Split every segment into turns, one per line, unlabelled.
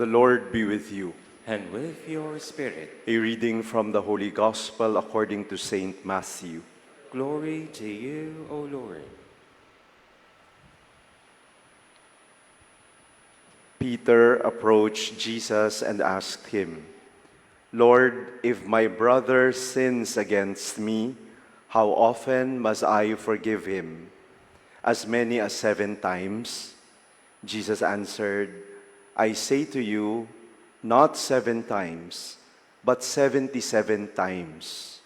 The Lord be with you.
And with your spirit.
A reading from the Holy Gospel according to Saint Matthew.
Glory to you, O Lord.
Peter approached Jesus and asked him, "Lord, if my brother sins against me, how often must I forgive him? As many as 7 times?" Jesus answered, "I say to you, not 7 times, but 77 times.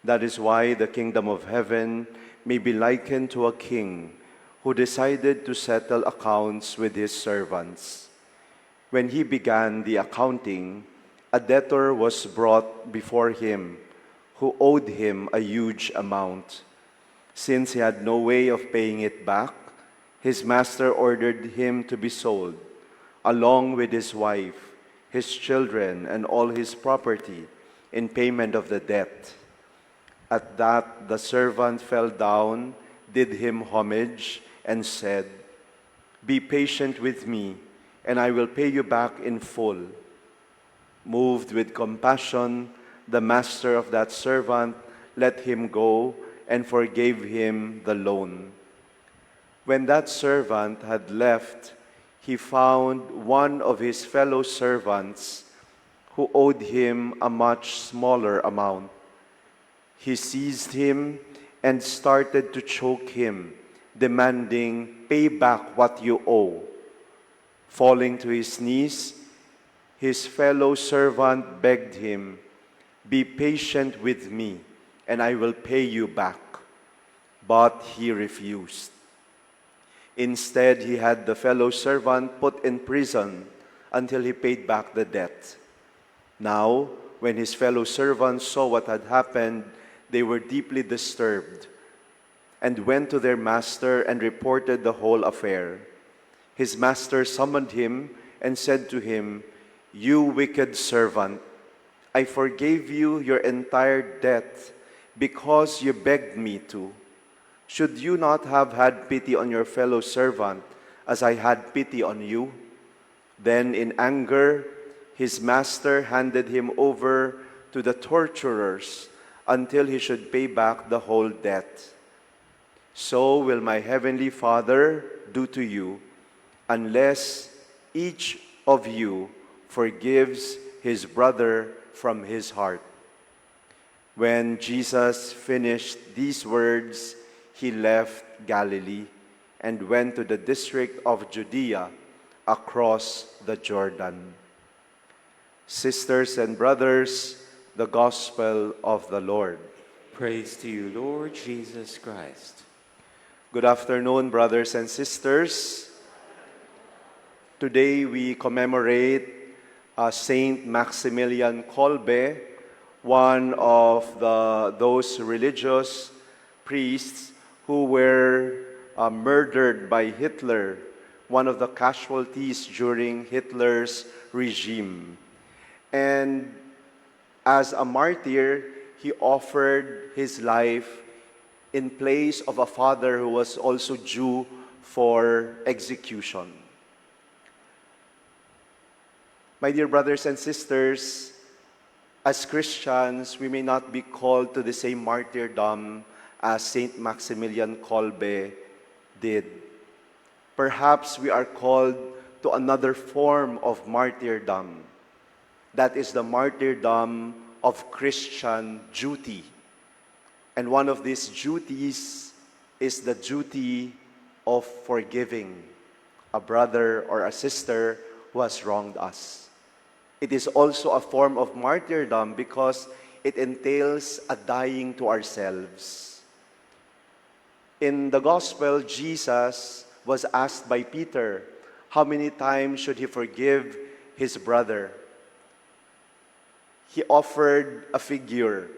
That is why the kingdom of heaven may be likened to a king who decided to settle accounts with his servants. When he began the accounting, a debtor was brought before him who owed him a huge amount. Since he had no way of paying it back, his master ordered him to be sold, along with his wife, his children, and all his property, in payment of the debt. At that, the servant fell down, did him homage, and said, 'Be patient with me, and I will pay you back in full.' Moved with compassion, the master of that servant let him go and forgave him the loan. When that servant had left, he found one of his fellow servants who owed him a much smaller amount. He seized him and started to choke him, demanding, 'Pay back what you owe.' Falling to his knees, his fellow servant begged him, 'Be patient with me, and I will pay you back.' But he refused. Instead, he had the fellow servant put in prison until he paid back the debt. Now, when his fellow servants saw what had happened, they were deeply disturbed and went to their master and reported the whole affair. His master summoned him and said to him, 'You wicked servant, I forgave you your entire debt because you begged me to. Should you not have had pity on your fellow servant as I had pity on you?' Then in anger, his master handed him over to the torturers until he should pay back the whole debt. So will my heavenly Father do to you, unless each of you forgives his brother from his heart." When Jesus finished these words, he left Galilee and went to the district of Judea across the Jordan. Sisters and brothers, the Gospel of the Lord.
Praise to you, Lord Jesus Christ.
Good afternoon, brothers and sisters. Today we commemorate Saint Maximilian Kolbe, one of those religious priests who were murdered by Hitler, one of the casualties during Hitler's regime. And as a martyr, he offered his life in place of a father who was also due for execution. My dear brothers and sisters, as Christians, we may not be called to the same martyrdom as Saint Maximilian Kolbe did. Perhaps we are called to another form of martyrdom. That is the martyrdom of Christian duty. And one of these duties is the duty of forgiving a brother or a sister who has wronged us. It is also a form of martyrdom because it entails a dying to ourselves. In the Gospel, Jesus was asked by Peter, how many times should he forgive his brother? He offered a figure,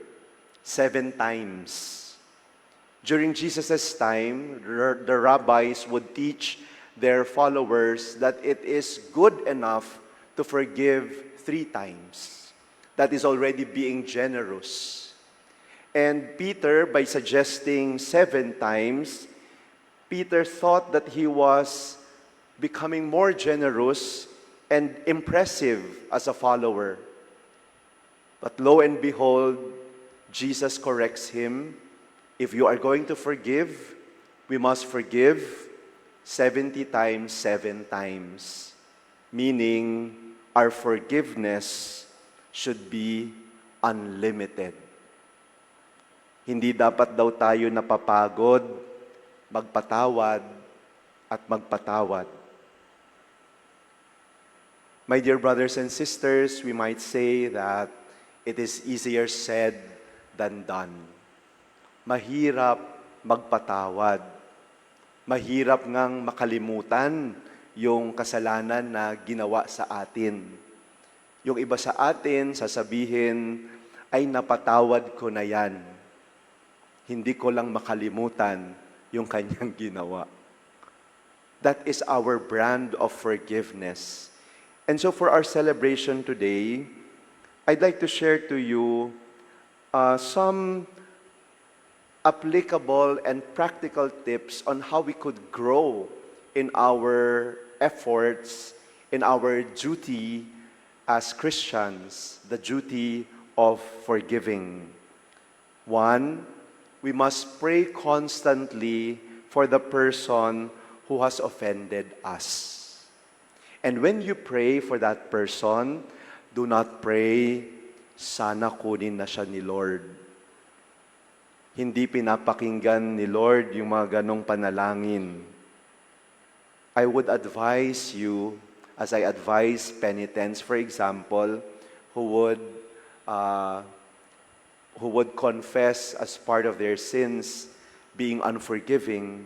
7 times. During Jesus' time, the rabbis would teach their followers that it is good enough to forgive 3 times. That is already being generous. And Peter, by suggesting 7 times, Peter thought that he was becoming more generous and impressive as a follower. But lo and behold, Jesus corrects him. If you are going to forgive, we must forgive 70 times, 7 times. Meaning, our forgiveness should be unlimited. Hindi dapat daw tayo napapagod, magpatawad, at magpatawad. My dear brothers and sisters, we might say that it is easier said than done. Mahirap magpatawad. Mahirap ngang makalimutan yung kasalanan na ginawa sa atin. Yung iba sa atin, sasabihin, ay napatawad ko na yan. Hindi ko lang makalimutan yung kanyang ginawa. That is our brand of forgiveness. And so for our celebration today, I'd like to share to you some applicable and practical tips on how we could grow in our efforts, in our duty as Christians, the duty of forgiving. 1, we must pray constantly for the person who has offended us. And when you pray for that person, do not pray, sana kunin na siya ni Lord. Hindi pinapakinggan ni Lord yung mga ganong panalangin. I would advise you, as I advise penitents, for example, who would confess as part of their sins being unforgiving,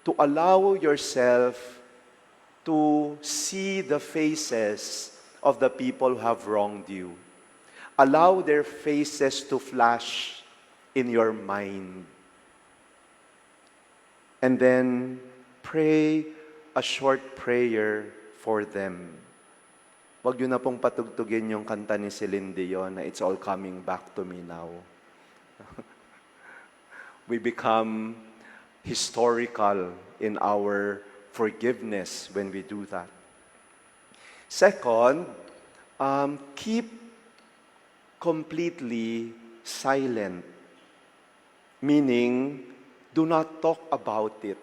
to allow yourself to see the faces of the people who have wronged you. Allow their faces to flash in your mind. And then pray a short prayer for them. Wag yun na pong patugtugin yung kanta ni Celine Dion na It's All Coming Back to Me Now. We become historical in our forgiveness when we do that. Second, keep completely silent. Meaning, do not talk about it.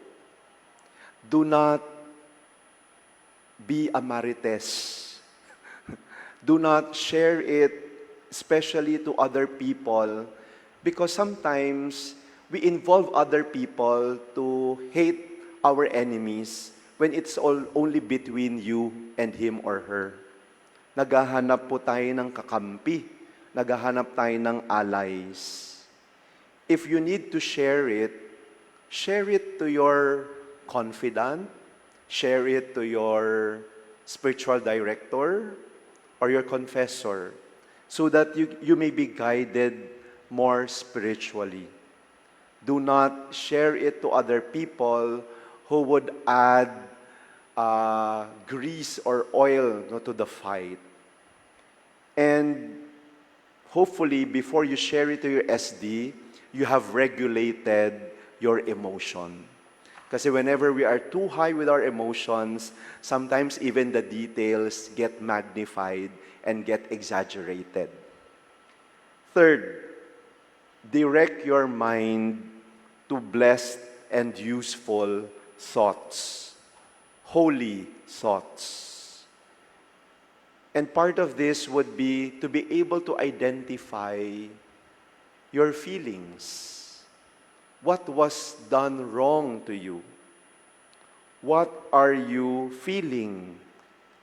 Do not be a marites. Do not share it, especially to other people, because sometimes we involve other people to hate our enemies when it's only between you and him or her. Naghahanap po tayo ng kakampi. Naghahanap tayo ng allies. If you need to share it to your confidant, share it to your spiritual director or your confessor, so that you may be guided more spiritually. Do not share it to other people who would add grease or oil to the fight. And hopefully, before you share it to your SD, you have regulated your emotion. Kasi whenever we are too high with our emotions, sometimes even the details get magnified and get exaggerated. Third, direct your mind to blessed and useful thoughts, holy thoughts. And part of this would be to be able to identify your feelings. What was done wrong to you? What are you feeling?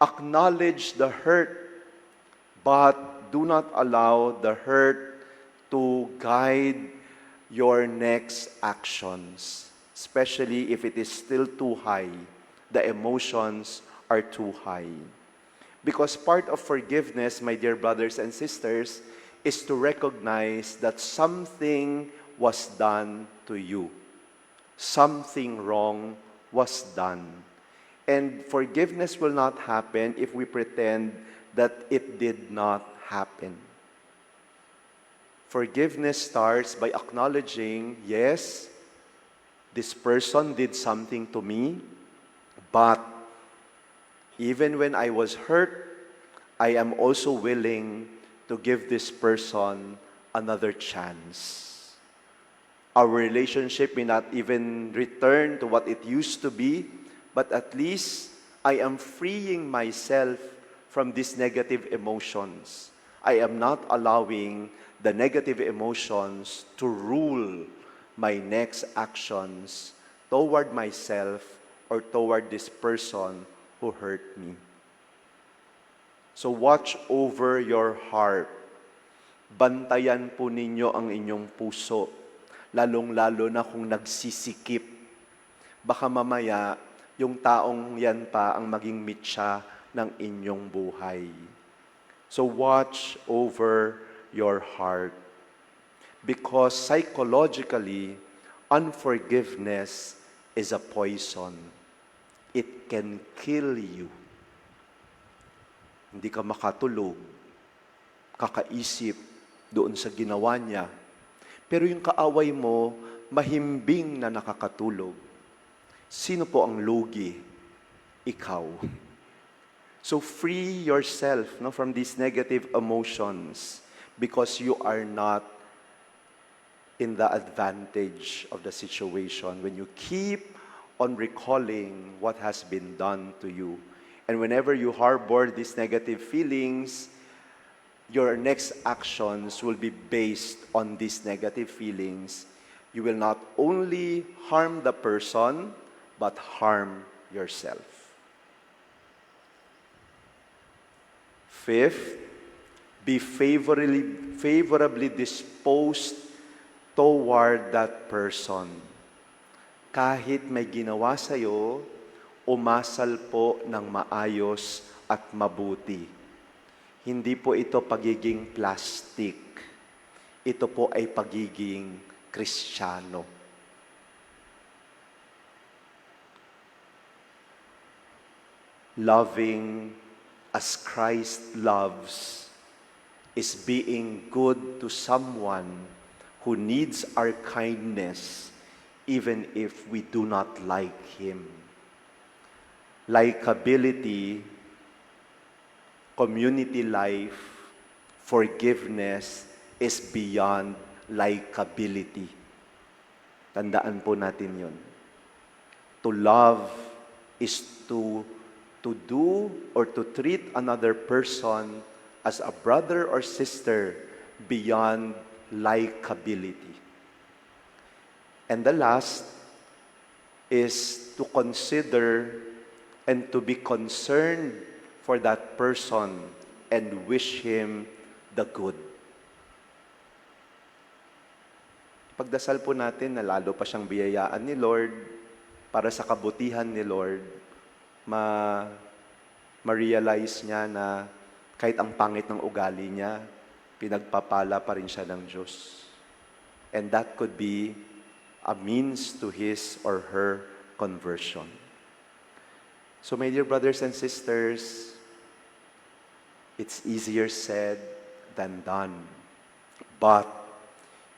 Acknowledge the hurt, but do not allow the hurt to guide your next actions, especially if it is still too high. The emotions are too high. Because part of forgiveness, my dear brothers and sisters, is to recognize that something was done to you. Something wrong was done. And forgiveness will not happen if we pretend that it did not happen. Forgiveness starts by acknowledging, yes, this person did something to me, but Even when I was hurt, I am also willing to give this person another chance. Our relationship may not even return to what it used to be, but at least I am freeing myself from these negative emotions. I am not allowing the negative emotions to rule my next actions toward myself or toward this person who hurt me. So watch over your heart. Bantayan po ninyo ang inyong puso, lalong-lalo na kung nagsisikip. Baka mamaya, yung taong yan pa ang maging mitya ng inyong buhay. So watch over your heart. Because psychologically, unforgiveness is a poison. It can kill you. Hindi ka makatulog, kakaisip doon sa ginawa niya. Pero yung kaaway mo, mahimbing na nakakatulog. Sino po ang lugi? Ikaw. So free yourself from these negative emotions because you are not in the advantage of the situation. When you keep on recalling what has been done to you, and whenever you harbor these negative feelings, your next actions will be based on these negative feelings. You will not only harm the person, but harm yourself. Fifth, be favorably disposed toward that person. Kahit may ginawa sa'yo, umasal po ng maayos at mabuti. Hindi po ito pagiging plastic. Ito po ay pagiging Kristiyano. Loving as Christ loves is being good to someone who needs our kindness even if we do not like him. Likability, community life, forgiveness is beyond likability. Tandaan po natin yun. To love is to do or to treat another person as a brother or sister beyond likability. And the last is to consider and to be concerned for that person and wish him the good. Pagdasal po natin na lalo pa siyang biyayaan ni Lord para sa kabutihan ni Lord, ma-realize niya na kahit ang pangit ng ugali niya, pinagpapala pa rin siya ng Diyos. And that could be a means to his or her conversion. So my dear brothers and sisters, it's easier said than done. But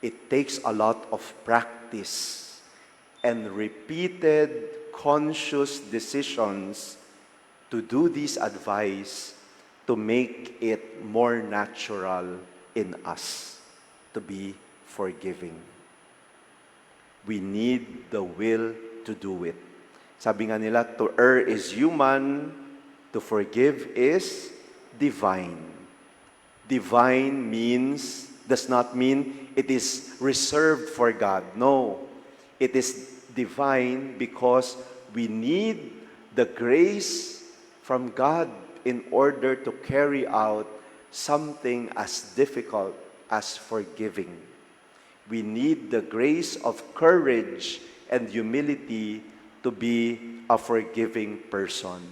it takes a lot of practice and repeated conscious decisions to do this advice to make it more natural in us to be forgiving. We need the will to do it. Sabi nga nila, to err is human, to forgive is divine. Divine does not mean it is reserved for God. No, it is divine because we need the grace from God in order to carry out something as difficult as forgiving. We need the grace of courage and humility to be a forgiving person.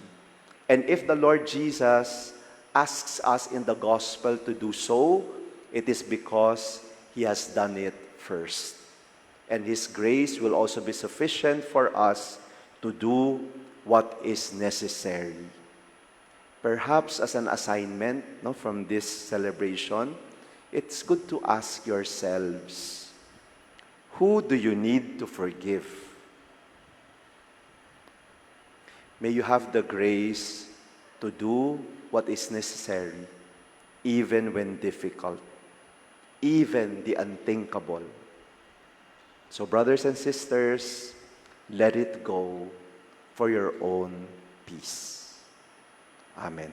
And if the Lord Jesus asks us in the gospel to do so, it is because He has done it first. And His grace will also be sufficient for us to do what is necessary. Perhaps as an assignment from this celebration, it's good to ask yourselves, who do you need to forgive? May you have the grace to do what is necessary, even when difficult, even the unthinkable. So, brothers and sisters, let it go for your own peace. Amen.